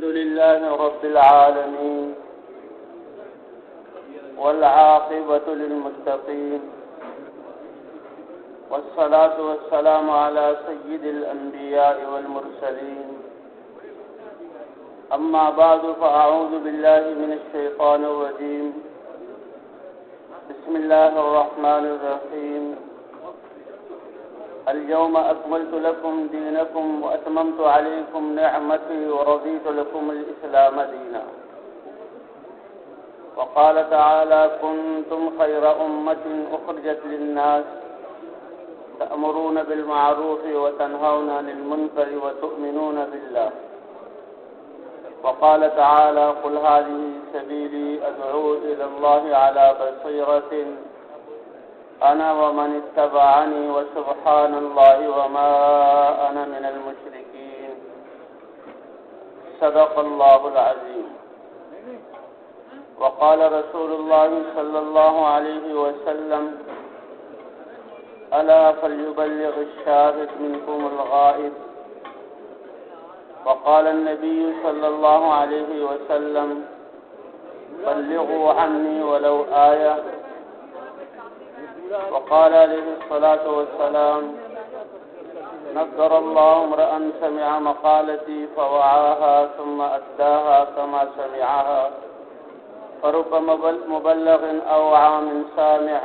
الحمد لله رب العالمين والعاقبة للمتقين والصلاة والسلام على سيد الأنبياء والمرسلين أما بعد فأعوذ بالله من الشيطان الرجيم بسم الله الرحمن الرحيم اليوم أكملت لكم دينكم وأتممت عليكم نعمتي ورضيت لكم الإسلام دينا وقال تعالى كنتم خير أمة أخرجت للناس تأمرون بالمعروف وتنهون عن المنكر وتؤمنون بالله وقال تعالى قل هذه سبيلي أدعو إلى الله على بصيرة أنا ومن اتبعني وسبحان الله وما أنا من المشركين صدق الله العظيم وقال رسول الله صلى الله عليه وسلم ألا فليبلغ الشاهد منكم الغائب وقال النبي صلى الله عليه وسلم بلغوا عني ولو آية وقال عليه الصلاة والسلام نذر الله امرأ سمع مقالتي فوعاها ثم أداها كما سمعها فرب مبلغ أوعى من سامع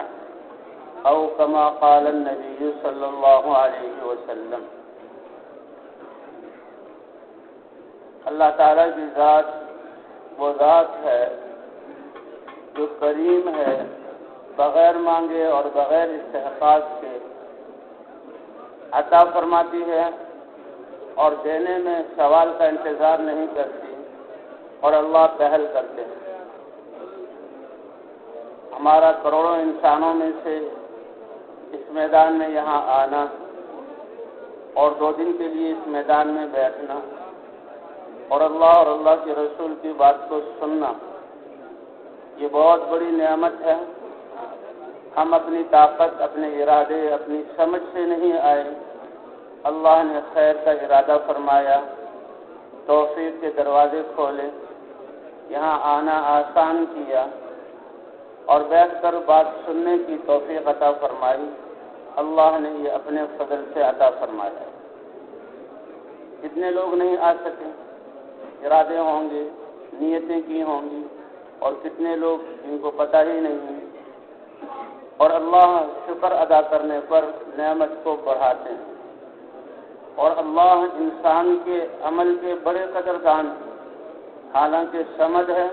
أو كما قال النبي صلى الله عليه وسلم. اللہ تعالیٰ کی ذات وہ ذات ہے جو کریم ہے، بغیر مانگے اور بغیر استحقاق کے عطا فرماتی ہے اور دینے میں سوال کا انتظار نہیں کرتی اور اللہ پہل کرتے ہیں. ہمارا کروڑوں انسانوں میں سے اس میدان میں یہاں آنا اور 2 دن کے لیے اس میدان میں بیٹھنا اور اللہ کے رسول کی بات کو سننا، یہ بہت بڑی نعمت ہے. ہم اپنی طاقت، اپنے ارادے، اپنی سمجھ سے نہیں آئے. اللہ نے خیر کا ارادہ فرمایا، توفیق کے دروازے کھولے، یہاں آنا آسان کیا اور بیٹھ کر بات سننے کی توفیق عطا فرمائی. اللہ نے یہ اپنے فضل سے عطا فرمایا. کتنے لوگ نہیں آ سکے، ارادے ہوں گے، نیتیں کی ہوں گی، اور کتنے لوگ جن کو پتہ ہی نہیں، اور اللہ شکر ادا کرنے پر نعمت کو بڑھاتے ہیں. اور اللہ انسان کے عمل کے بڑے قدردان، حالانکہ سمد ہے.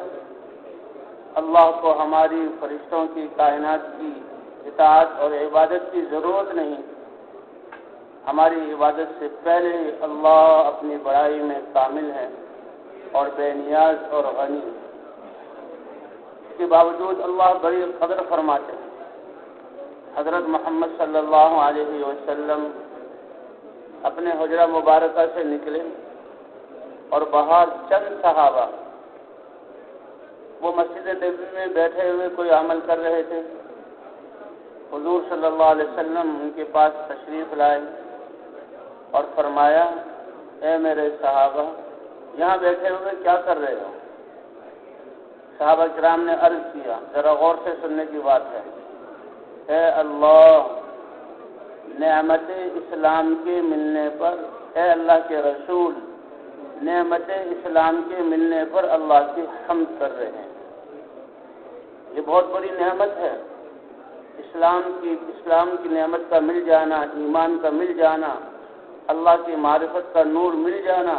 اللہ کو ہماری فرشتوں کی، کائنات کی اطاعت اور عبادت کی ضرورت نہیں. ہماری عبادت سے پہلے اللہ اپنی بڑائی میں کامل ہے اور بے نیاز اور غنی. اس کے باوجود اللہ بڑی قدر فرماتے ہیں. حضرت محمد صلی اللہ علیہ وسلم اپنے حجرہ مبارکہ سے نکلے اور باہر چند صحابہ وہ مسجد نبوی میں بیٹھے ہوئے کوئی عمل کر رہے تھے. حضور صلی اللہ علیہ وسلم ان کے پاس تشریف لائے اور فرمایا اے میرے صحابہ، یہاں بیٹھے ہوئے کیا کر رہے ہو؟ صحابہ کرام نے عرض کیا، ذرا غور سے سننے کی بات ہے، اے اللہ، نعمت اسلام کے ملنے پر، اے اللہ کے رسول، نعمت اسلام کے ملنے پر اللہ کی حمد کر رہے ہیں. یہ بہت بڑی نعمت ہے. اسلام کی نعمت کا مل جانا، ایمان کا مل جانا، اللہ کی معرفت کا نور مل جانا،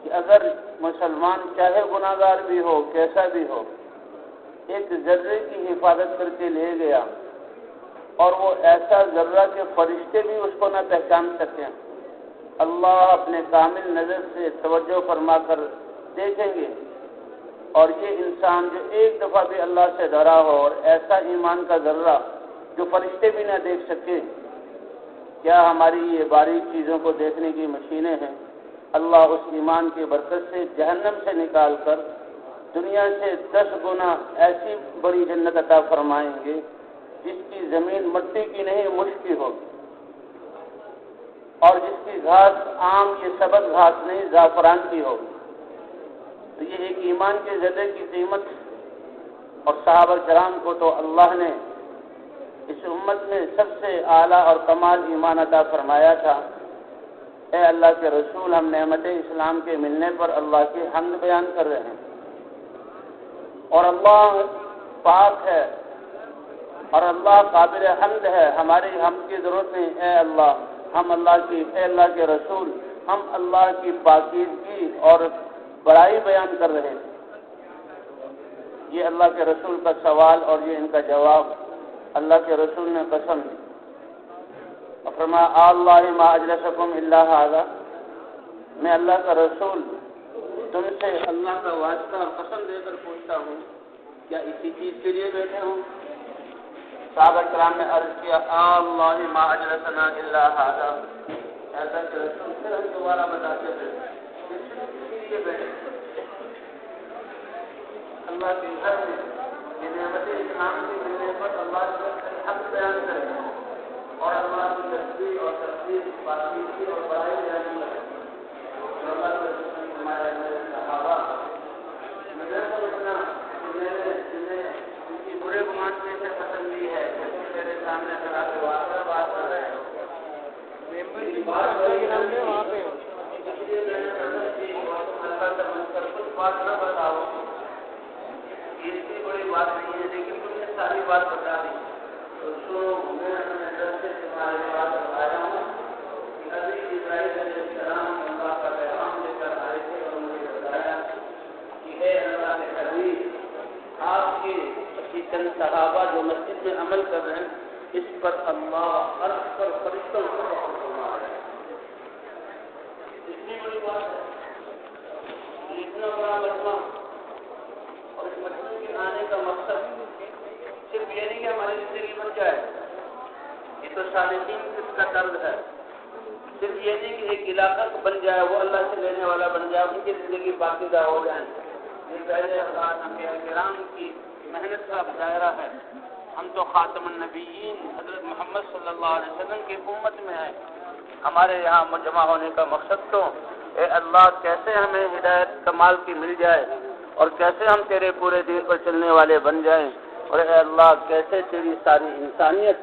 کہ اگر مسلمان چاہے گناہگار بھی ہو، کیسا بھی ہو، ایک ذرے کی حفاظت کر کے لے گیا اور وہ ایسا ذرہ کہ فرشتے بھی اس کو نہ پہچان سکیں، اللہ اپنے کامل نظر سے توجہ فرما کر دیکھیں گے. اور یہ انسان جو ایک دفعہ بھی اللہ سے ڈرا ہو اور ایسا ایمان کا ذرہ جو فرشتے بھی نہ دیکھ سکے، کیا ہماری یہ باریک چیزوں کو دیکھنے کی مشینیں ہیں؟ اللہ اس ایمان کی برکت سے جہنم سے نکال کر دنیا سے 10 گنا ایسی بڑی جنت عطا فرمائیں گے جس کی زمین مٹی کی نہیں مشق کی ہوگی. اور جس کی گھاس عام یہ سبز گھاس نہیں زعفران کی ہو، تو یہ ایک ایمان کے زدے کی قیمت. اور صحابہ کرام کو تو اللہ نے اس امت میں سب سے اعلیٰ اور کمال ایمان عطا فرمایا تھا. اے اللہ کے رسول، ہم نعمت اسلام کے ملنے پر اللہ کی حمد بیان کر رہے ہیں. اور اللہ پاک ہے اور اللہ قابل حمد ہے، ہماری حمد کی ضرورت نہیں. اے اللہ، اے اللہ کے رسول، ہم اللہ کی پاکیزگی اور بڑائی بیان کر رہے ہیں. یہ اللہ کے رسول کا سوال اور یہ ان کا جواب. اللہ کے رسول نے قسم دی اور فرمایا اللہ ما اجلسکم الا ھذا، میں اللہ کا رسول تم سے اللہ کا واسطہ اور قسم دے کر پوچھتا ہوں، کیا اسی چیز کے لیے بیٹھے ہوں؟ صحابہ کرام نے عرض کیا اللہ ما اجلسنا الا ھذا. اللہ کے رسول پھر ہم دوبارہ بتاتے تھے اسی لیے بیٹھے اللہ کے گھر میں یہ نعمت اسلام کے ملنے پر اللہ کا حق بیان کریں اور اللہ کی تصویر اور تصویر باقی اور بڑائی بیان کریں. اللہ کے رسول ہمارے صحابہ جنہیں ان کی برے گمان میں سے پسند بھی ہے میرے سامنے کھڑا کے بات کر رہے ہیں. اس لیے میں نے اللہ سے من کر کچھ بات نہ بتاؤ، یہ اتنی بڑی بات نہیں ہے لیکن تم نے ساری بات بتا دی. تو میں اپنے در سے تمہارے بات بتایا ہوں کہ ابھی اسرائیل علیہ السلام اللہ کا پیغام لے کر آئے تھے اور مجھے بتایا کہ اے اللہ کے حبیب، آپ کے چند صحابہ جو مسجد میں عمل کر رہے ہیں اس پر اللہ عرش پر فرشتوں پر رحم فرما رہے ہیں. اتنی بڑی بات ہے، اتنا بڑا مجمع. اور اس مجموعے کے آنے کا مقصد صرف یہ نہیں کہ ہماری زندگی بن جائے، یہ تو صالحین اس کا طرز ہے. صرف یہ نہیں کہ ایک علاقہ بن جائے، وہ اللہ سے لینے والا بن جائے، ان کی زندگی پاکیزہ ہو جائے. یہ پہلے انبیاء کرام کی محنت کا دائرہ ہے. ہم تو خاتم النبیین حضرت محمد صلی اللہ علیہ وسلم کی امت میں ہیں. ہمارے یہاں جمع ہونے کا مقصد تو اے اللہ کیسے ہمیں ہدایت کمال کی مل جائے اور کیسے ہم تیرے پورے دین پر چلنے والے بن جائیں، اور اے اللہ کیسے تیری ساری انسانیت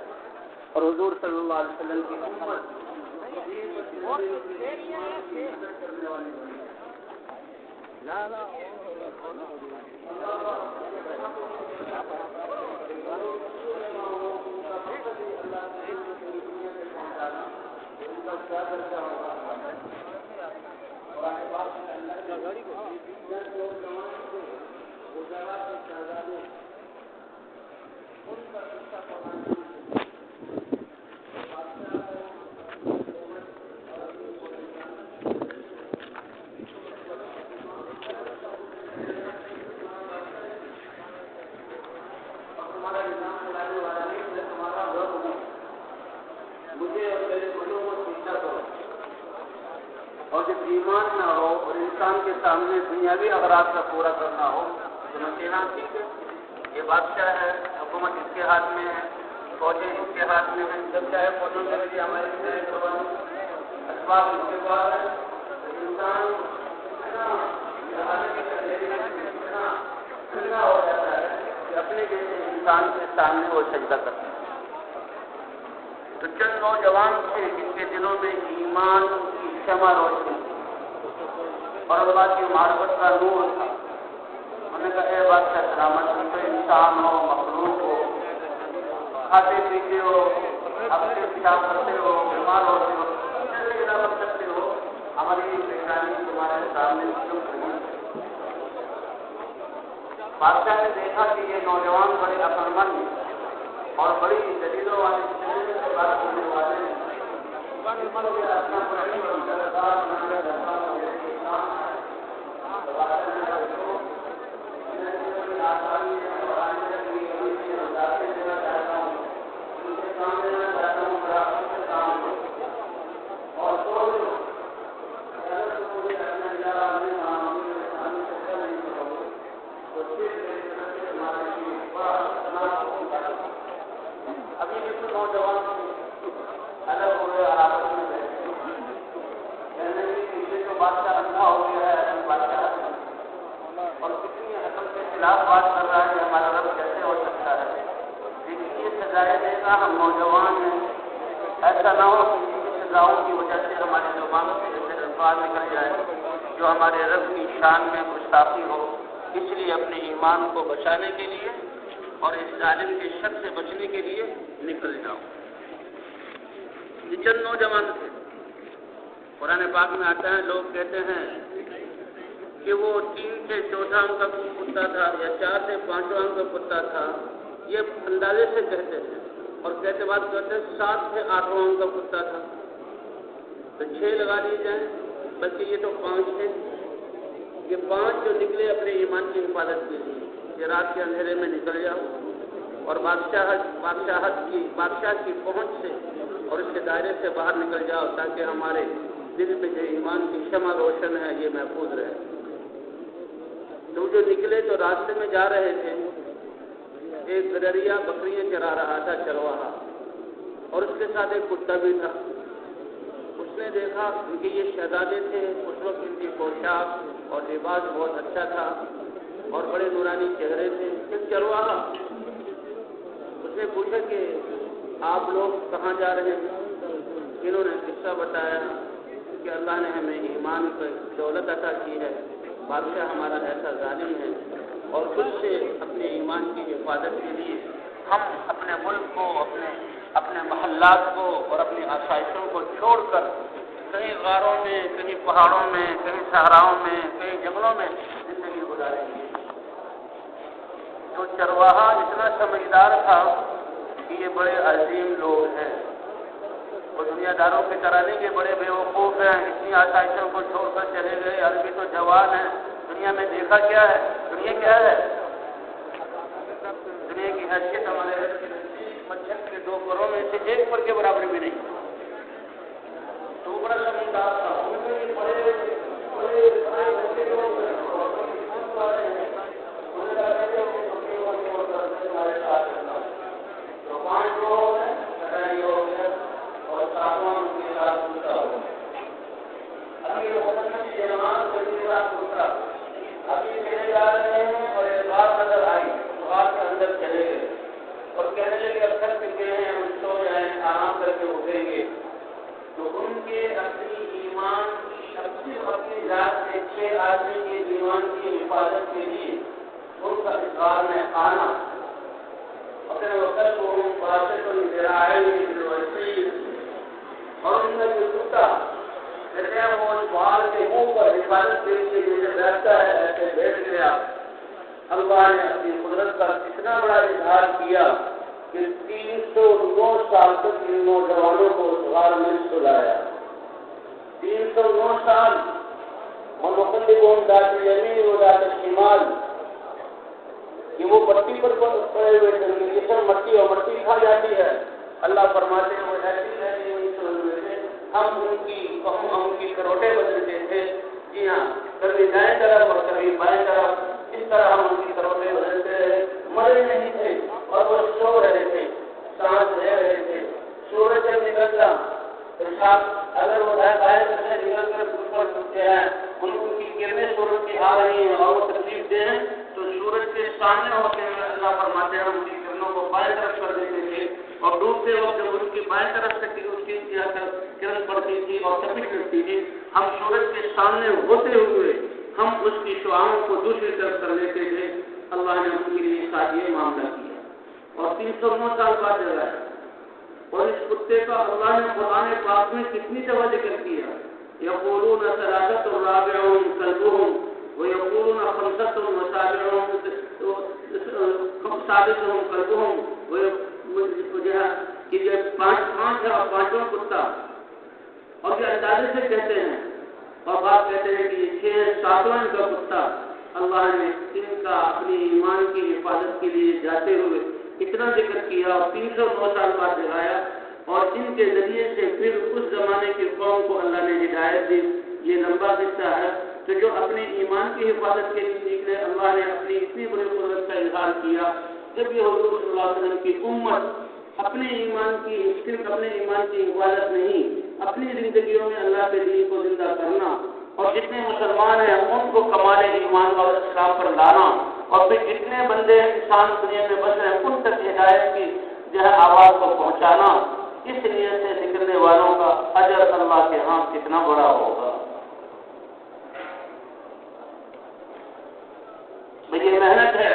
اور حضور صلی اللہ علیہ وسلم کی امت اور جب ایمان نہ ہو اور انسان کے سامنے دنیاوی اغراض کا پورا کرنا ہو تو مسیحا ٹھیک ہے، یہ بادشاہ ہے، حکومت اس کے ہاتھ میں ہے، فوجیں اس کے ہاتھ میں ہیں، جب چاہے فوجوں میں بھی ہمارے اسباب اس کے پاس ہے. انسان اتنا ہو جاتا ہے کہ اپنے جیسے انسان کے سامنے وہ سجدہ کرتا ہے. تو چند نوجوان تھے جن کے دلوں میں ایمان کی شمع روشنی اور اللہ کی معرفت کا نور تھا. انہوں نے کہا اے بادشاہ سلامت، تو انسان ہو، مخلوق ہو، کھاتے پیتے ہو، اپنے پیشاب کرتے ہو، بیمار ہوتے ہو، کر سکتے ہو، ہماری پریشانی تمہارے سامنے کیوں کھڑی. بادشاہ نے دیکھا کہ یہ نوجوان بڑے عقلمند اور بڑی دلیلوں والے سے بات کرنے والے ہیں. ابھی بھی نوجوان الگ ہوئے اور آپس میں بیٹھے بادشاہ اندھا ہو گیا ہے، ابھی بادشاہ اور کتنی حکم کے خلاف بات کر رہا ہے، ہمارا رب کیسے ہو سکتا ہے؟ لیکن یہ سزائے دے گا، ہم نوجوان ہیں، ایسا نہ ہو کسی کی سزاؤں کی وجہ سے ہماری زبان سے ایسے الفاظ نکل جائے جو ہمارے رب کی شان میں گستاخی ہو۔ اس لیے اپنے ایمان کو بچانے کے لیے اور اس ظالم کے شر سے بچنے کے لیے نکل جاؤ۔ یہ چند نوجوان تھے۔ قرآن پاک میں آتا ہے، لوگ کہتے ہیں کہ وہ 3 سے 4 انک کا کتا تھا یا 4 سے 5 انک کا کتا تھا، یہ اندازے سے کہتے تھے، اور کہتے بات کرتے 7 سے 8 انک کا کتا تھا، تو 6 لگا لی جائیں، بلکہ یہ تو 5 ہے۔ یہ 5 جو نکلے اپنے ایمان کی حفاظت کے لیے، یہ رات کے اندھیرے میں نکل جاؤ اور بادشاہ کی پہنچ سے اور اس کے دائرے سے باہر نکل جاؤ، تاکہ ہمارے دل پہ جو ایمان کی شمع روشن ہے یہ محفوظ رہے۔ تو جو نکلے تو راستے میں جا رہے تھے، ایک گڈریا بکریاں چرا رہا تھا، چرواہا، اور اس کے ساتھ ایک کتا بھی تھا۔ اس نے دیکھا کہ یہ شہزادے تھے، اس وقت ان کی پوشاک اور لباس بہت اچھا تھا اور بڑے نورانی چہرے تھے۔ ایک چرواہا، اس نے پوچھا کہ آپ لوگ کہاں جا رہے ہیں؟ انہوں نے قصہ بتایا کہ اللہ نے ہمیں ایمان کی دولت عطا کی ہے، بادشاہ ہمارا ایسا ظالم ہے، اور اس سے اپنے ایمان کی حفاظت کے لیے ہم اپنے ملک کو، اپنے محلات کو اور اپنی آسائشوں کو چھوڑ کر کہیں غاروں میں، کہیں پہاڑوں میں، کہیں صحراؤں میں، کہیں جنگلوں میں زندگی گزاریں گے۔ تو چرواہا اتنا سمجھدار تھا کہ یہ بڑے عظیم لوگ ہیں، وہ دنیا داروں کی طرح نہیں کہ بڑے بیوقوف ہیں، اتنی آسائشوں کو چھوڑ کر چلے گئے، عربی تو جوان ہیں، دنیا میں دیکھا کیا ہے؟ دنیا کیا ہے؟ دنیا کی حیثیت ہمارے مچھر کے 2 پروں میں سے 1 پر کے برابر بھی نہیں۔ تو بڑا سمجھدار تھا، ابھی چلے جا رہے ہیں اور ایک بات نظر آئی، غار کے اندر چلے گئے اور کہنے لگے اب تھک چکے ہیں، ہم سو جائیں، آرام کر کے اٹھیں گے۔ تو ان کے اپنی ایمان کی اپنی ذات سے 6 آدمی کے ایمان کی حفاظت کے لیے ان کا اس غار میں آنا، اپنے وقت کو باشد اور ان کا جو کتا کہتے ہیں وہ اس غار کے منہ پر حفاظت کے لیے جیسے بیٹھتا ہے ایسے بیٹھ گیا۔ اللہ نے اپنی قدرت کا اتنا بڑا اظہار کیا کہ 309 سال تک ان نوجوانوں کو اس غار میں سلایا۔ 309 سال اور مقلبون ذات الیمین و ذات الشمال، کہ وہ پٹی پر پڑے ہوئے تھے، ان کی جسم مٹی اور مٹی کھا جاتی ہے۔ اللہ فرماتے ہیں وہ ایسی نہیں سن ہوئے تھے، ہم ان کی کروٹے بدلتے تھے۔ جی ہاں، کبھی دائیں طرف اور کبھی بائیں طرف، اس طرح ہم ان کی کروٹے بدلتے رہے، مرے نہیں تھے اور وہ سو رہے تھے، سانس لے رہے تھے۔ سورج جب نکلتا ارشاد اگر وہ بائیں طرف سے نکل کر اوپر اٹھتے ہیں، ان کی کرنیں سورج کی آ رہی ہیں اور وہ تکلیف دے ہیں، تو سورج کے سامنے ہوتے ہوئے اللہ فرماتے ہیں ان کی کرنوں کو بائیں طرف کر دیتے تھے، اور ڈوبتے وقت جب ان کی بائیں طرف سے اس کی کرن پڑتی تھی اور تپش کرتی تھی، ہم سورج کے سامنے ہوتے ہوئے ہم اس کی شعاؤں کو دوسری طرف کر لیتے تھے۔ اللہ نے ان کے لیے ساتھ یہ معاملہ کیا اور 309 سال بعد لگایا۔ اور اس کتے کا اللہ نے قرآن پاک میں کتنی دفعہ ذکر کیا، یقولون ثلاثۃ رابعهم کلبهم ویقولون خمسۃ وسابعهم کلبهم، کہ یہ 5 ہے اور 5واں کتا، اور یہ اندازے سے کہتے ہیں، اور بات کہتے ہیں کہ یہ 6-7واں کا کتا۔ اللہ نے ان کا اپنی ایمان کی حفاظت کے لیے جاتے ہوئے اتنا ذکر کیا اور 309 سال بعد جگایا، اور ان کے ذریعے سے پھر اس زمانے کی قوم کو اللہ نے ہدایت دی۔ یہ لمبا قصہ ہے کہ جو اپنے ایمان کی حفاظت کے لیے نکلے، اللہ نے اپنی اتنی بڑی قدرت کا اظہار کیا۔ جب یہ حضور صلی اللہ علیہ وسلم کی امت اپنے ایمان کی حفاظت نہیں، اپنی زندگیوں میں اللہ کے دین کو زندہ کرنا اور جتنے مسلمان ہیں ان کو کمال ایمان اور اسلام پر لانا، اور پھر جتنے بندے انسان دنیا میں بس رہے ہیں ان تک ہدایت کی جو ہے آواز کو پہنچانا، اس نیت سے نکلنے والوں کا اجر اللہ کے ہاں کتنا بڑا ہوگا۔ یہ محنت ہے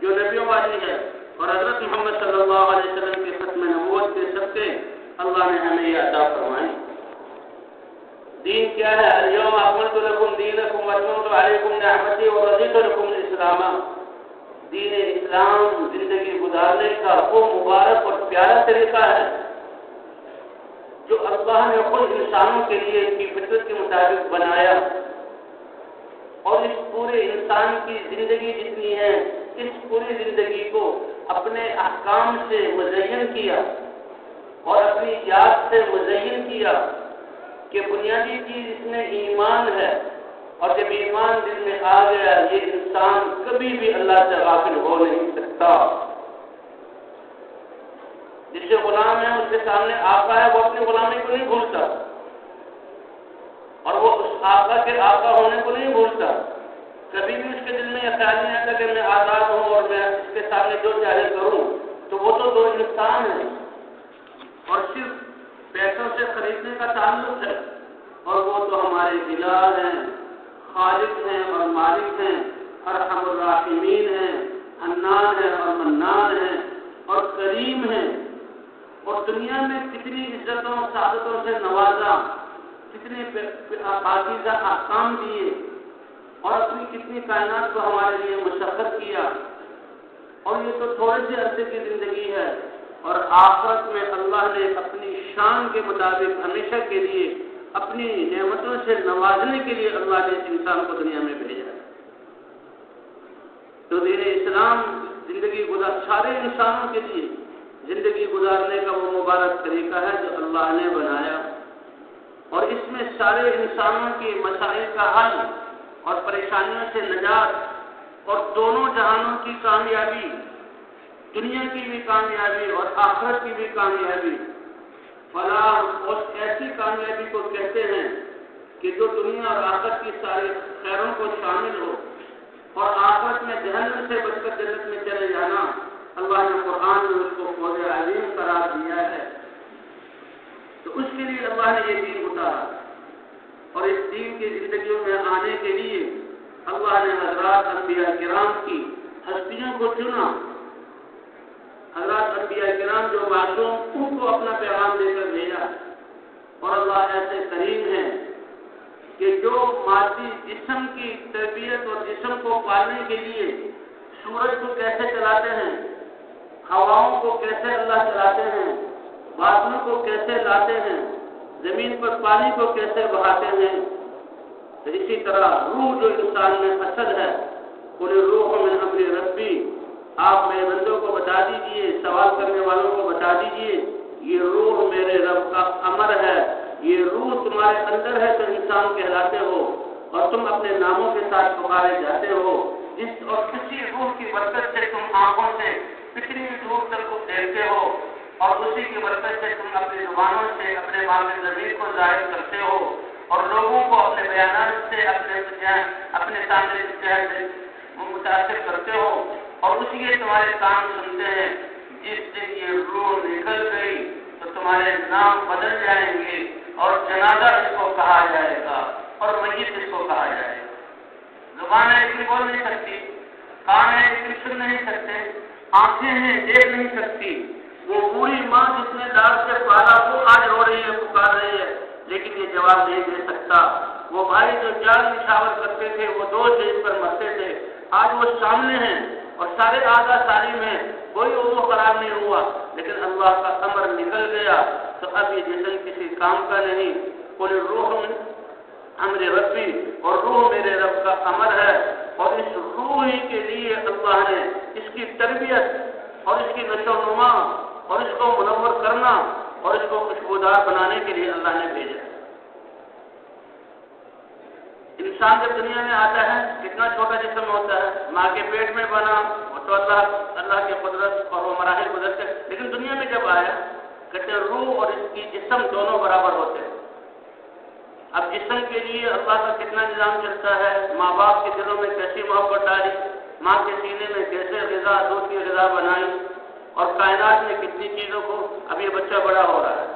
جو نبیوں والی ہے، اور حضرت محمد صلی اللہ علیہ وسلم کے ختم نبوت کے صدقے اللہ نے ہمیں یہ عطا فرمائی۔ دین کیا ہے؟ الیوم اکملت لکم دینکم واتممت علیکم نعمتی ورضیت لکم الاسلام۔ دین اسلام زندگی گزارنے کا وہ مبارک اور پیارا طریقہ ہے جو اللہ نے خود انسانوں کے لیے ان کی فطرت کے مطابق بنایا، اور اس پورے انسان کی زندگی جتنی ہے اس پوری زندگی کو اپنے احکام سے مزین کیا اور اپنی یاد سے مزین کیا کہ بنیادی چیز اس میں ایمان ہے، اور جب ایمان دل میں آ گیا یہ انسان کبھی بھی اللہ سے غافل ہو نہیں سکتا۔ جس سے غلام ہے اس کے سامنے آقا ہے، وہ اپنی غلامی کو نہیں بھولتا، اور وہ اس آقا کے آقا ہونے کو نہیں بھولتا۔ کبھی بھی اس کے دل میں یہ خیال نہیں آتا کہ میں آزاد ہوں اور میں اس کے سامنے جو چاہے کروں، تو وہ تو دو انسان ہیں اور صرف پیسوں سے خریدنے کا تعلق ہے، اور وہ تو ہمارے الہ ہیں، خالق ہیں اور مالک ہیں، ارحم الراحمین ہیں، حنان ہیں اور منان ہیں اور کریم ہیں، اور دنیا میں کتنی عزتوں سعادتوں سے نوازا، کتنے پاکیزہ احکام دیے، اور اپنی کتنی کائنات کو ہمارے لیے مسخر کیا، اور یہ تو تھوڑے سے عرصے کی زندگی ہے، اور آخرت میں اللہ نے اپنی شان کے مطابق ہمیشہ کے لیے اپنی نعمتوں سے نوازنے کے لیے اللہ نے اس انسان کو دنیا میں بھیجا۔ تو دین اسلام زندگی سارے انسانوں کے لیے زندگی گزارنے کا وہ مبارک طریقہ ہے جو اللہ نے بنایا، اور اس میں سارے انسانوں کے مسائل کا حل اور پریشانیوں سے نجات اور دونوں جہانوں کی کامیابی، دنیا کی بھی کامیابی اور آخرت کی بھی کامیابی، فلاح اور ایسی کامیابی کو کہتے ہیں کہ جو دنیا اور آخرت کی ساری خیروں کو شامل ہو، اور آخرت میں جہنم سے بچ کر جنت میں چلے جانا۔ اللہ نے قرآن میں اس کو فوز عظیم قرار دیا ہے، تو اس کے لیے اللہ نے یہ دین اتارا، اور اس دین کی زندگیوں میں آنے کے لیے اللہ نے حضرات انبیاء کرام کی ہستیوں کو چنا، حضرات انبیاء کرام جو معصوم ان کو اپنا پیغام دے کر بھیجا، اور اللہ ایسے کریم ہیں کہ جو مادی جسم کی تربیت اور جسم کو پالنے کے لیے سورج کو کیسے چلاتے ہیں، ہواؤں کو کیسے اللہ چلاتے ہیں، بادلوں کو کیسے لاتے ہیں، زمین پر پانی کو کیسے بہاتے ہیں، تو اسی طرح روح جو انسان میں اصل ہے، قل الروح من امر ربی، آپ میرے بندوں کو بتا دیجئے، سوال کرنے والوں کو بتا دیجئے، یہ روح میرے رب کا امر ہے، یہ روح تمہارے اندر ہے تو انسان کہلاتے ہو، اور تم اپنے ناموں کے ساتھ پکارے جاتے ہو، جس اور کسی روح کی برکت سے تم آنکھوں سے کتنی دور تک کو دیکھتے ہو، اور اسی کی برکت سے تم اپنی زبانوں سے اپنے باب ضمیر کو ظاہر کرتے ہو، اور لوگوں کو اپنے بیانات سے اپنے سامنے متاثر کرتے ہو، اور اسی کے تمہارے کام سنتے ہیں۔ جس دن یہ روح نکل گئی تو تمہارے نام بدل جائیں گے، اور جنازہ اس کو کہا جائے گا، اور میت اس کو کہا جائے گا۔ زبان ہے اتنی بول نہیں سکتی، کان ہے اتنی سن نہیں سکتے، آنکھیں ہیں دیکھ نہیں سکتی۔ وہ بوڑھی ماں جس نے لاڈ سے پالا وہ آج رو رہی ہے، پکار رہی ہے، لیکن یہ جواب نہیں دے سکتا۔ وہ بھائی جو جال نچھاور کرتے تھے، وہ دو چیز پر مرتے تھے، آج وہ سامنے ہیں اور سارے آدھا سالم ہیں، کوئی وہ خراب نہیں ہوا، لیکن اللہ کا امر نکل گیا تو اب یہ جسم کسی کام کا نہیں۔ قل الروح من امر ربی، اور روح میرے رب کا امر ہے، اور اس روح ہی کے لیے اللہ نے اس کی تربیت اور اس کی نشو و نما اور اس کو منور کرنا اور اس کو خوشبودار بنانے کے لیے اللہ نے بھیجا۔ انسان جب دنیا میں آتا ہے کتنا چھوٹا جسم ہوتا ہے، ماں کے پیٹ میں بنا وہ تو اللہ کے قدرت اور وہ مراحل گزرتے، لیکن دنیا میں جب آیا کہتے روح اور اس کی جسم دونوں برابر ہوتے ہیں۔ اب جسم کے لیے اللہ کا کتنا نظام چلتا ہے، ماں باپ کے دلوں میں کیسی محبت ڈالی، ماں کے سینے میں کیسے غذا، دودھ کی غذا بنائی، اور کائنات میں کتنی چیزوں کو. اب یہ بچہ بڑا ہو رہا ہے،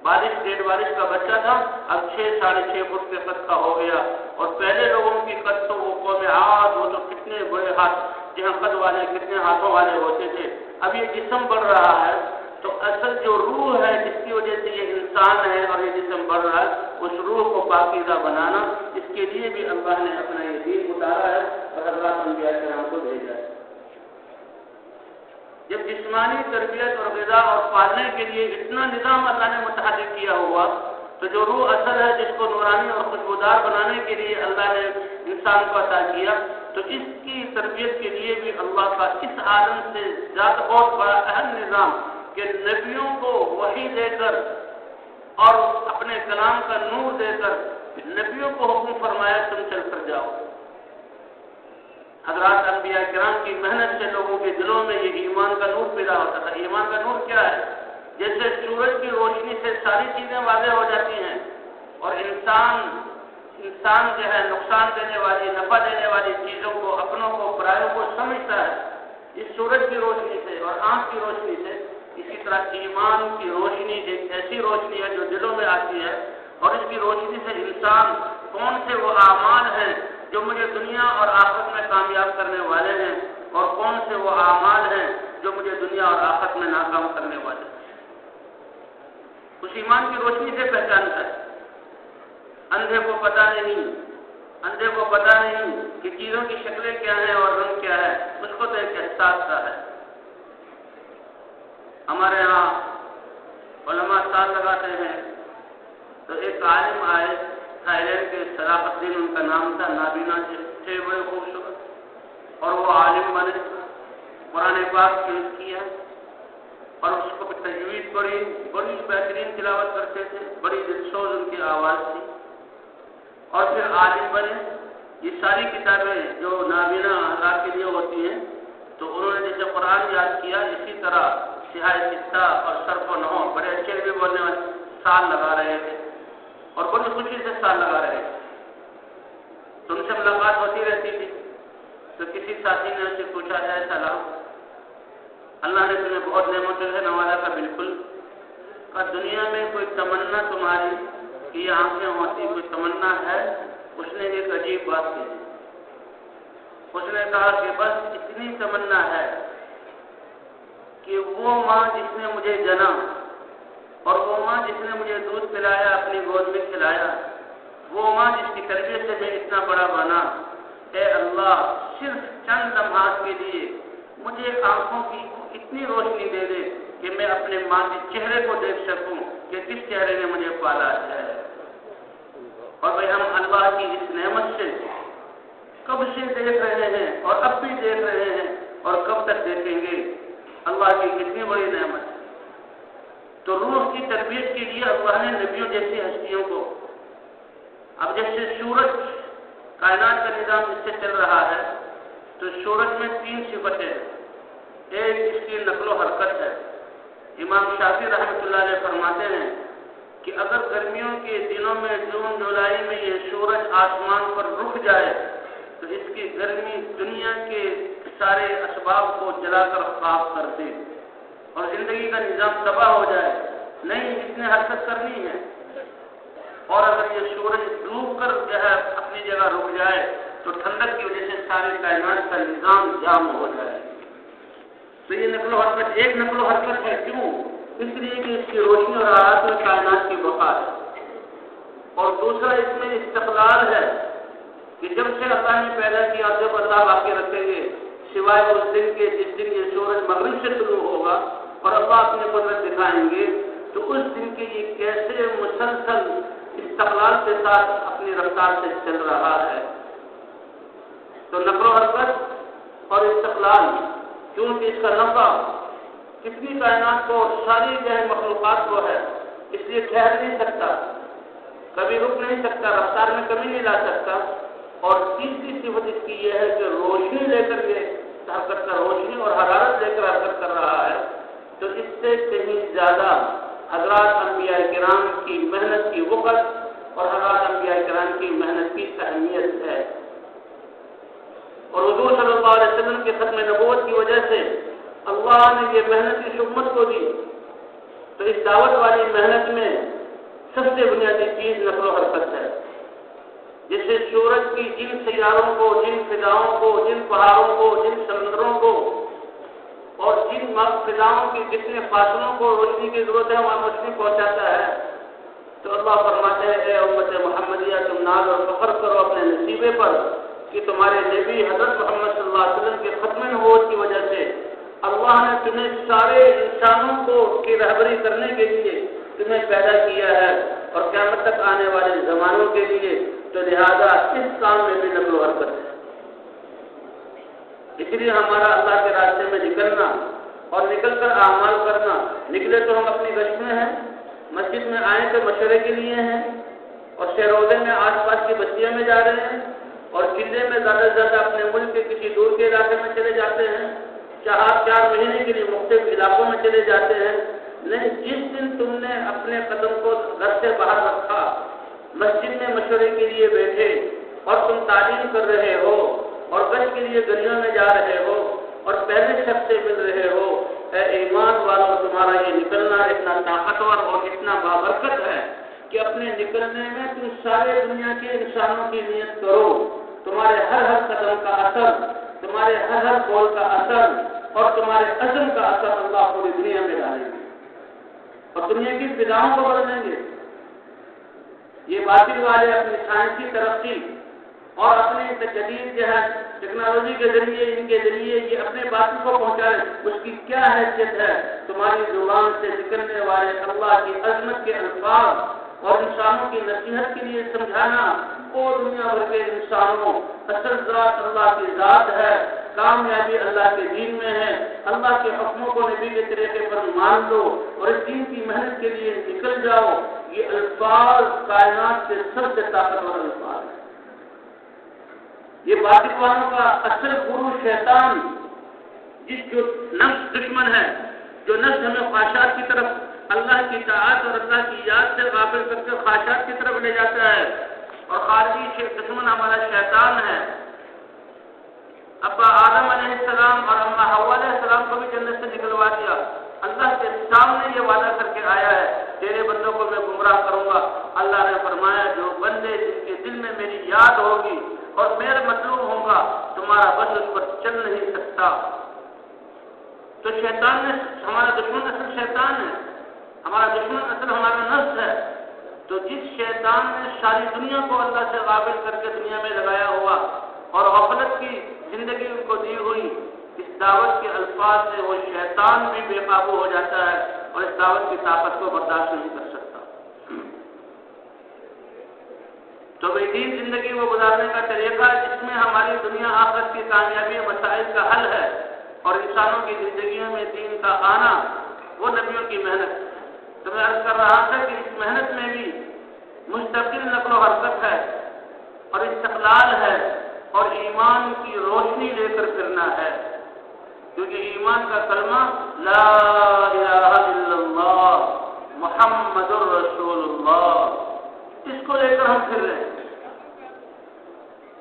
بارش کا بچہ تھا، اب 6-6.5 فٹ کے قد کا ہو گیا. اور پہلے لوگوں کی قد تو وہ قوم عاد، وہ تو کتنے بڑے ہاتھ، جہاں قد والے کتنے ہاتھوں والے ہوتے تھے. اب یہ جسم بڑھ رہا ہے، تو اصل جو روح ہے جس کی وجہ سے یہ انسان ہے اور یہ جسم بڑھ رہا ہے، اس روح کو پاکیزہ بنانا، اس کے لیے بھی اللہ نے اپنا یہ دین اتارا ہے اور حضرات انبیاء کرام کو بھیجا ہے. جب جسمانی تربیت اور غذا اور پالنے کے لیے اتنا نظام اللہ نے متحرک کیا ہوا، تو جو روح اصل ہے جس کو نورانی اور خوشبودار بنانے کے لیے اللہ نے انسان کو عطا کیا، تو اس کی تربیت کے لیے بھی اللہ کا اس عالم سے زیادہ بہت بڑا اہم نظام کہ نبیوں کو وحی دے کر اور اپنے کلام کا نور دے کر نبیوں کو حکم فرمایا تم چل کر جاؤ. حضرات انبیاء کرام کی محنت سے لوگوں کے دلوں میں یہ ایمان کا نور پیدا ہوتا تھا. ایمان کا نور کیا ہے؟ جیسے سورج کی روشنی سے ساری چیزیں واضح ہو جاتی ہیں اور انسان جو ہے نقصان دینے والی، نفع دینے والی چیزوں کو، اپنوں کو، پرایوں کو سمجھتا ہے اس سورج کی روشنی سے اور آنکھ کی روشنی سے. اسی طرح ایمان کی روشنی ایک ایسی روشنی ہے جو دلوں میں آتی ہے، اور اس کی روشنی سے انسان کون سے وہ اعمال ہیں جو مجھے دنیا اور آخرت میں کامیاب کرنے والے ہیں، اور کون سے وہ اعمال ہیں جو مجھے دنیا اور آخرت میں ناکام کرنے والے ہیں. اس ایمان کی روشنی سے پہچانتا ہے. اندھے کو پتہ نہیں کہ چیزوں کی شکلیں کیا ہیں اور رنگ کیا ہے، اس کو تو ایک احساس کا ہے. ہمارے ہاں علماء سال لگاتے ہیں، تو ایک عالم آئے تھائیلینڈ کے، صلاح الدین ان کا نام تھا، نابینا تھے، بڑے خوبصورت، اور وہ عالم بنے، قرآن پاک پیش کیا اور اس کو تجوید بڑی بہترین تلاوت کرتے تھے، بڑی دلسوز ان کی آواز تھی، اور پھر عالم بنے. یہ ساری کتابیں جو نابینا حضرات کے لیے ہوتی ہیں، تو انہوں نے جیسے قرآن یاد کیا، اسی طرح سیاہ ستہ اور صرف و نحو، بڑے اچھے بھی بولنے والے، سال لگا رہے تھے اور بڑی خوشی سے سال لگا رہے تھے. تو ان سے ملاقات ہوتی رہتی تھی. تو کسی ساتھی نے ان سے پوچھا، اے سلام، اللہ نے تمہیں بہت نعمتوں سے نوازا تھا، بالکل، کہ دنیا میں کوئی تمنا تمہاری کہ یہ آنکھیں ہوتی، کوئی تمنا ہے؟ اس نے ایک عجیب بات کی. اس نے کہا کہ بس اتنی تمنا ہے کہ وہ ماں جس نے مجھے جنا اور وہ ماں جس نے مجھے دودھ پلایا، اپنی گود میں کھلایا، وہ ماں جس کی تربیت سے میں اتنا بڑا بنا، اے اللہ صرف چند لمحات کے لیے مجھے آنکھوں کی اتنی روشنی دے دے کہ میں اپنے ماں کے چہرے کو دیکھ سکوں کہ کس چہرے نے مجھے پالا ہے. اور بھائی ہم اللہ کی اس نعمت سے کب سے دیکھ رہے ہیں اور اب بھی دیکھ رہے ہیں اور کب تک دیکھیں گے. اللہ کی کتنی بڑی نعمت ہے. تو روح کی تربیت کے لیے اللہ نے نبیوں جیسی ہستیوں کو، اب جیسے سورج کائنات کا نظام اس سے چل رہا ہے، تو سورج میں 3 صفتیں ہیں. ایک اس کی نقل و حرکت ہے. امام شافعی رحمۃ اللہ علیہ فرماتے ہیں کہ اگر گرمیوں کے دنوں میں جون جولائی میں یہ سورج آسمان پر رک جائے تو اس کی گرمی دنیا کے سارے اسباب کو جلا کر خاک کر دے اور زندگی کا نظام تباہ ہو جائے. نہیں، اس نے حرکت کرنی ہے. اور اگر یہ سورج ڈوب کر جو ہے اپنی جگہ رک جائے تو ٹھنڈک کی وجہ سے سارے کائنات کا نظام جام ہو جائے. تو یہ نقل و حرکت، ایک نقل و حرکت ہے. کیوں؟ اس لیے کہ اس کی روشنی اور حرارت میں کائنات کی بقا ہے. اور دوسرا اس میں استقلال ہے کہ جب سے اللہ نے پیدا کیا جب اللہ باقی رکھیں گے سوائے اس دن کے جس دن یہ سورج مغرب سے طلوع ہوگا اور اللہ اپنے قدرت دکھائیں گے، تو اس دن کے یہ کیسے مسلسل استقلال کے ساتھ اپنی رفتار سے چل رہا ہے. تو نقل و حرکت اور استقلال، کیونکہ اس کا نفع کتنی کائنات کو اور ساری جو ہے مخلوقات کو ہے، اس لیے ٹھہر نہیں سکتا، کبھی رک نہیں سکتا، رفتار میں کمی نہیں لا سکتا. اور تیسری صفت اس کی یہ ہے کہ روشنی لے کر یہ حرکت کر، روشنی اور حرارت لے کر حرکت کر رہا ہے. تو اس سے کہیں زیادہ حضرات انبیاء کرام کی محنت کی وقت اور حضرات انبیاء کے ختم نبوت کی وجہ سے اللہ نے یہ محنت اس امت کو دی، تو اس دعوت والی محنت میں سب سے بنیادی چیز نقل و حرکت ہے، جس سے سورج کی جن سیاروں کو، جن فضاؤں کو، جن پہاڑوں کو، جن سمندروں کو اور جن فضاؤں کے جتنے فاصلوں کو روشنی کی ضرورت ہے وہاں روشنی پہنچاتا ہے، تو اللہ فرماتے ہیں اے امت محمدیہ تم ناز اور فخر کرو اپنے نصیبے پر کہ تمہارے نبی حضرت محمد صلی اللہ علیہ وسلم کے ختم نبوت کی وجہ سے اللہ نے تمہیں سارے انسانوں کو کی رہبری کرنے کے لیے تمہیں پیدا کیا ہے اور قیامت تک آنے والے زمانوں کے لیے، تو لہذا اس کام میں بھی نقل و حرکت ہے۔ اس لیے ہمارا اللہ کے راستے میں نکلنا اور نکل کر اعمال کرنا، نکلے تو ہم اپنی گشت میں ہیں، مسجد میں آئے تو مشورے کے لیے ہیں، اور شہروزے میں آس پاس کی بستیوں میں جا رہے ہیں، اور قلعے میں زیادہ سے زیادہ اپنے ملک کے کسی دور کے علاقے میں چلے جاتے ہیں، 4 مہینے کے لیے مختلف علاقوں میں چلے جاتے ہیں۔ نہیں، جس دن تم نے اپنے قدم کو گھر سے باہر رکھا، مسجد میں مشورے کے لیے بیٹھے اور تم تعلیم کر رہے ہو اور گشت کے لیے گلیوں میں جا رہے ہو اور پہلے شخص سے مل رہے ہو، اے ایمان والوں تمہارا یہ نکلنا اتنا طاقتور اور اتنا بابرکت ہے کہ اپنے نکلنے میں تم سارے دنیا کے انسانوں کی نیت کرو، تمہارے ہر قدم کا اثر، تمہارے ہر قول کا اثر اور تمہارے عزم کا اثر اللہ پوری دنیا میں ڈالیں گے اور دنیا کی فضاؤں کو بدلیں گے۔ یہ باطل والے اپنی سائنسی ترقی اور اپنے جدید ٹیکنالوجی کے ذریعے، ان کے ذریعے یہ اپنے باطل کو پہنچائے، اس کی کیا حیثیت ہے؟ تمہاری زبان سے نکلنے والے اللہ کی عظمت کے الفاظ اور انسانوں کی نصیحت کے لیے سمجھانا، وہ دنیا بھر کے انسانوں اصل ذات اللہ کی ذات ہے، کامیابی اللہ کے دین میں ہے، اللہ کے حکموں کو نبی کے طریقے پر مان لو اور اس دین کی محنت کے لیے نکل جاؤ۔ یہ الفاظ کائنات کے سب سے طاقتور الفاظ ہیں۔ یہ باطل والوں کا اصل گرو شیطان، جو نفس دشمن ہے، جو نفس ہمیں خواہشات کی طرف، اللہ کی اطاعت اور اللہ کی یاد سے غافل کر کے خواہشات کی طرف لے جاتا ہے، اور خارجی دشمن ہمارا شیطان ہے۔ ابا آدم علیہ السلام اور اماں حوا علیہ السلام کو بھی جنت سے نکلوا دیا۔ اللہ کے سامنے یہ وعدہ کر کے آیا ہے تیرے بندوں کو میں گمراہ کروں گا۔ اللہ نے فرمایا جو بندے جن کے دل میں میری یاد ہوگی اور میرا مطلوب ہوگا، تمہارا بس اس پر چل نہیں سکتا۔ تو شیطان نے، ہمارا دشمن اصل شیطان ہے، ہمارا دشمن اصل ہمارا نفس ہے۔ تو جس شیطان نے ساری دنیا کو اللہ سے غافل کر کے دنیا میں لگایا ہوا اور غفلت کی زندگی ان کو دی ہوئی، اس دعوت کے الفاظ سے وہ شیطان بھی بے قابو ہو جاتا ہے اور اس دعوت کی طاقت کو برداشت نہیں کر سکتا۔ تو بے دین زندگی وہ گزارنے کا طریقہ جس میں ہماری دنیا آخرت کی کامیابی مسائل کا حل ہے اور انسانوں کی زندگیوں میں دین کا آنا، وہ نبیوں کی محنت۔ تو میں عرض کر رہا تھا کہ اس محنت میں بھی مستقل نقل و حرکت ہے اور استقلال ہے اور ایمان کی روشنی لے کر پھرنا ہے، کیونکہ ایمان کا کلمہ لا الہ الا اللہ محمد الرسول اللہ، اس کو لے کر ہم پھر رہے ہیں۔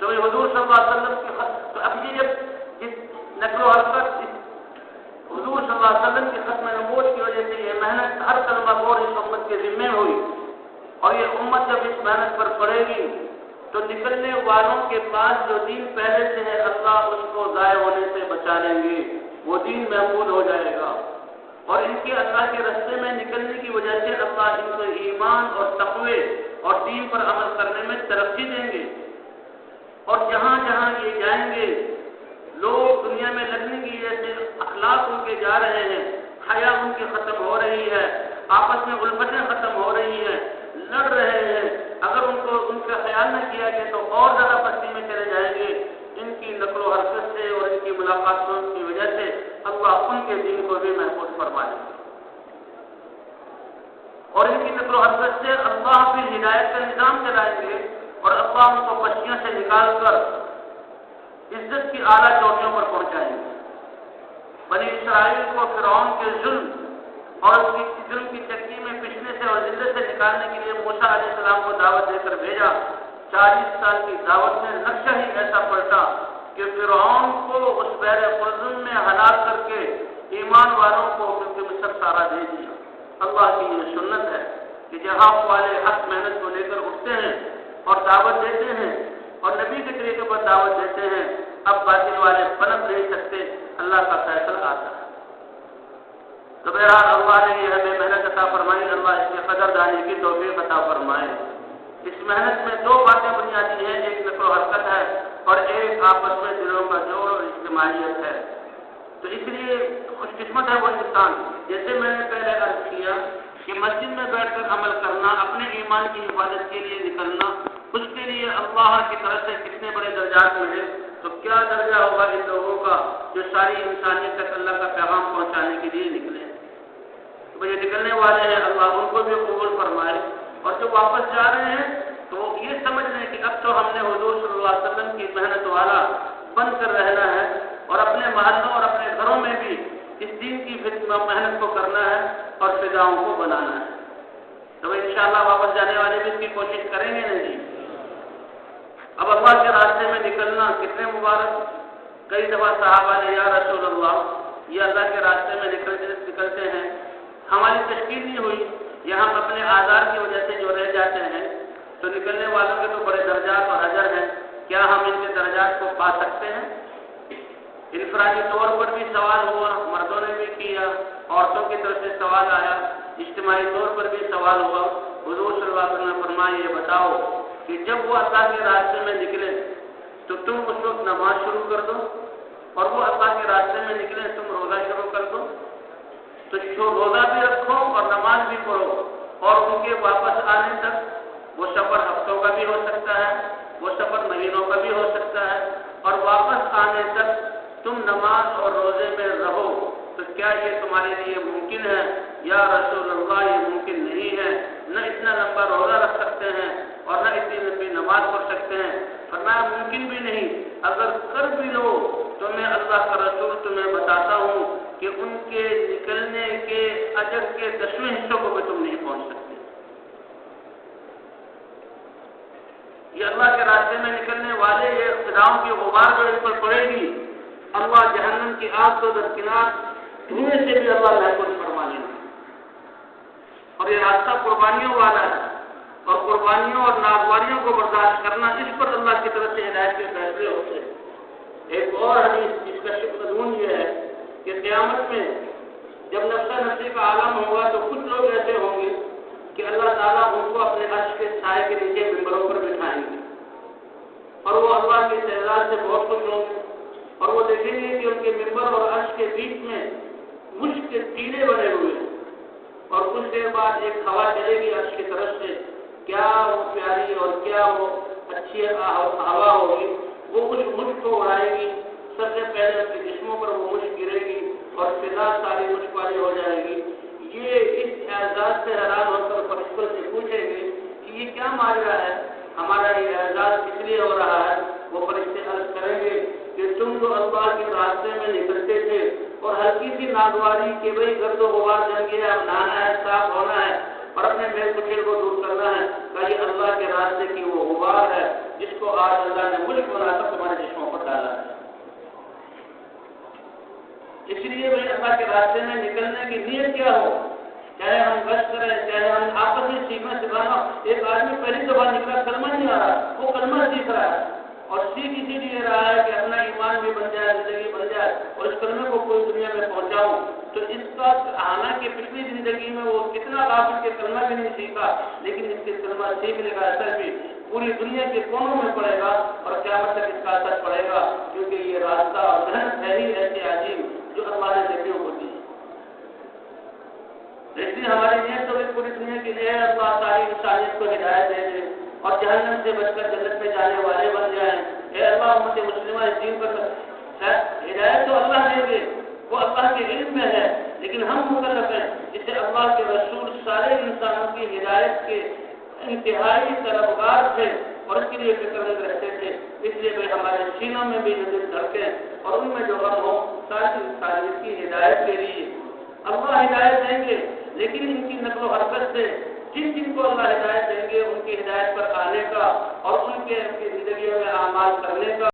تو حضور صلی اللہ علیہ وسلم کی تو اب یہ نقل و حرکت حضور صلی اللہ علیہ وسلم کی ختم نبوت کی وجہ سے یہ محنت ہر کلمہ گور اس امت کے ذمہ ہوئی، اور یہ امت جب اس محنت پر پڑے گی تو نکلنے والوں کے پاس جو دین پہلے سے ہے اللہ اس کو ضائع ہونے سے بچا لیں گے، وہ دین محفوظ ہو جائے گا، اور ان کے اللہ کے راستے میں نکلنے کی وجہ سے اللہ ان کو ایمان اور تقوی اور دین پر عمل کرنے میں ترقی دیں گے، اور جہاں جہاں یہ جائیں گے لوگ دنیا میں لگنے کی وجہ سے اخلاق ان کے جا رہے ہیں، حیا ان کی ختم ہو رہی ہے، آپس میں الفتیں ختم ہو رہی ہیں، لڑ رہے ہیں، اگر ان کا خیال نہ کیا گیا تو اور زیادہ پستی میں چلے جائیں گے۔ ان کی نقل و حرکت سے اور ان کی ملاقاتوں کی وجہ سے اللہ ان کے دین کو بھی محفوظ فرما دے گا، اور ان کی نقل و حرکت سے اللہ بھی ہدایت کا نظام چلائیں گے، اور اللہ ان کو پستیوں سے نکال کر عزت کی اعلیٰ چوٹیوں پر پہنچائیں گے۔ بنی اسرائیل کو فرعون کے ظلم اور اس کی ظلم کی چکی میں پچھنے سے اور ذلت سے نکالنے کے لیے موسیٰ علیہ السلام کو دعوت دے کر بھیجا۔ 40 سال کی دعوت میں نقشہ ہی ایسا پلٹا کہ فرعون کو اس بحر قلزم میں ہلاک کر کے ایمان والوں کو کیونکہ مصر سارا دے دیا۔ اللہ کی یہ سنت ہے کہ جہاں والے حق محنت کو لے کر اٹھتے ہیں اور دعوت دیتے ہیں اور نبی کے طریقے پر دعوت دیتے ہیں، اب باطل والے پنپ نہیں سکتے، اللہ کا فیصلہ آتا ہے۔ تو بہرحال اللہ نے یہ ہمیں محنت عطا فرمائی، اللہ اس میں قدر دانی کی توفیق عطا فرمائے۔ اس محنت میں دو باتیں بنیادی ہیں، ایک نقل و حرکت ہے اور ایک آپس میں دلوں کا جوڑ اور اجتماعیت ہے۔ تو اس لیے خوش قسمت ہے وہ انسان، جیسے میں نے پہلے عرض کیا کہ مسجد میں بیٹھ کر عمل کرنا، اپنے ایمان کی حفاظت کے لیے نکلنا، اس کے لیے اللہ کی طرف سے کتنے بڑے درجات ملے، تو کیا درجہ ہوگا ان لوگوں کا جو ساری انسانیت تک اللہ کا پیغام پہنچانے کے لیے نکلے۔ تو یہ نکلنے والے ہیں، اللہ ان کو بھی قبول فرمائے، اور جو واپس جا رہے ہیں تو یہ سمجھ لیں کہ اب تو ہم نے حضور صلی اللہ علیہ وسلم کی محنت والا بن کر رہنا ہے اور اپنے محلوں اور اپنے گھروں میں بھی اس دین کی محنت کو کرنا ہے اور فضاؤں کو بنانا ہے۔ تو انشاءاللہ واپس جانے والے بھی اس کی کوشش کریں گے نا جی۔ اب اللہ کے راستے میں نکلنا کتنے مبارک، کئی دفعہ صحابہ نے یا رسول اللہ یہ اللہ کے راستے میں نکلتے ہیں، ہماری تشکیل نہیں ہوئی یا ہم اپنے آزار کی وجہ سے جو رہ جاتے ہیں، تو نکلنے والوں کے تو بڑے درجات اور اجر ہیں، کیا ہم ان کے درجات کو پا سکتے ہیں؟ انفرادی طور پر بھی سوال ہوا، مردوں نے بھی کیا، عورتوں کی طرف سے سوال آیا، اجتماعی طور پر بھی سوال ہوا۔ حضور صلی اللہ علیہ وسلم نے فرمایا یہ بتاؤ کہ جب وہ اللہ کے راستے میں نکلے تو تم اس وقت نماز شروع کر دو، اور وہ اللہ کے راستے میں نکلے تم روزہ شروع کر دو، تو روزہ بھی رکھو اور نماز بھی پڑھو، اور ان کے واپس آنے تک وہ سفر ہفتوں کا بھی ہو سکتا ہے، وہ سفر مہینوں کا بھی ہو سکتا ہے، اور واپس آنے تک تم نماز اور روزے میں رہو، تو کیا یہ تمہارے لیے ممکن ہے؟ یا رسول اللہ یہ ممکن نہیں ہے، نہ اتنا لمبا روزہ رکھ سکتے ہیں اور نہ اتنی لمبی نماز پڑھ سکتے ہیں۔ فرمایا ممکن بھی نہیں، اگر کر بھی لو تو میں اللہ کا رسول تمہیں بتاتا ہوں کہ ان کے نکلنے کے اجر کے 10ویں حصوں کو بھی تم نہیں پہنچ سکتے۔ یہ اللہ کے راستے میں نکلنے والے یہ فضاؤں کی غبار جو اس پر پڑے گی، اللہ جہنم کی آگ کو درکنار دھوئیں سے بھی اللہ محفوظ فرما لے گا۔ اور یہ راستہ قربانیوں والا ہے، اور قربانیوں اور ناگواریوں کو برداشت کرنا، اس پر اللہ کی طرف سے ہدایت کے فیصلے ہوتے ہیں۔ ایک اور حدیث جس کا مضمون یہ ہے کہ قیامت میں جب نفسہ نفسی کا عالم ہوگا تو کچھ لوگ ایسے ہوں گے کہ اللہ تعالیٰ ان کو اپنے عرش کے سائے کے نیچے ممبروں پر بٹھائیں گے، اور وہ اللہ کے اعزاز سے بہت خوش ہوں گے، اور وہ دیکھیں گے کہ ان کے ممبر اور عرش کے بیچ میں مشک کے تیرے بنے ہوئے ہیں، اور کچھ دیر بعد ایک ہوا چلے گی عرش کی طرف سے، کیا وہ پیاری اور کیا وہ اچھی ہوا ہوگی، وہ کچھ مشک کو اڑائے گی، سب سے پہلے ان کے جسموں پر وہ مشک گرے گی اور فضا ساری مشک والی ہو جائے گی۔ یہ اس اعزاز سے حیران ہو کر فرشتوں سے پوچھیں گے کہ یہ کیا ماجرا ہے، ہمارا یہ اعزاز کس لیے ہو رہا ہے؟ وہ فرشتے عرض کریں گے کہ تم تو اللہ کے راستے میں نکلتے تھے اور ہلکی سی ناگواری کہ بھئی گرد و غبار جم گیا، اب نہانا ہے، صاف ہونا ہے اور اپنے میل کچیل کو دور کرنا ہے، کہ یہ اللہ کے راستے کی وہ غبار ہے جس کو آج اللہ نے ملک بنا کر تمہارے جسموں پر ڈالا ہے۔ اس لیے بھائی اللہ کے راستے میں نکلنے کی نیت کیا ہو، چاہے ہم گشت کریں، چاہے ہم آپس میں سیکھنا سکھانا۔ ایک آدمی پہلی دفعہ نکلا کلمہ نہیں آ رہا، وہ کلمہ سیکھ رہا ہے اور سیکھ اسی لیے رہا ہے کہ اپنا ایمان بھی بن جائے، زندگی بن جائے اور اس کلمے کو کوئی دنیا میں پہنچاؤں۔ تو اس کا حالانکہ پچھلی زندگی میں وہ کتنا غافل کے کلمہ بھی نہیں سیکھا، لیکن اس کے کلمہ سیکھنے کا اثر بھی پوری دنیا کے کونوں میں پڑے گا اور قیامت تک اس کا اثر پڑے گا، کیونکہ یہ راستہ اور محنت ہے ہی ایسی عظیم جو اللہ نے نبیوں کو دی۔ اس لیے ہماری نیت تو پوری دنیا کی لیے اللہ ساری انسانیت کو ہدایت دے دے اور جہنم سے بچ کر جنت میں جانے والے بن جائیں۔ اے اللہ امت مسلمہ اس دین پر ہدایت تو اللہ دے گے، وہ اللہ کے علم میں ہے، لیکن ہم مکلف ہیں جسے اللہ کے رسول سارے انسانوں کی ہدایت کے انتہائی طلبگار تھے اور اس کے لیے فکر مند رہتے تھے۔ اس لیے بھائی ہمارے سینوں میں بھی دل دھڑکیں اور ان میں جو غم ہو ساری انسانیت کی ہدایت کے لیے اللہ ہدایت دیں گے، لیکن ان کی نقل و حرکت سے جن کو اللہ ہدایت دیں گے ان کی ہدایت پر آنے کا اور ان کے زندگیوں میں اعمال کرنے کا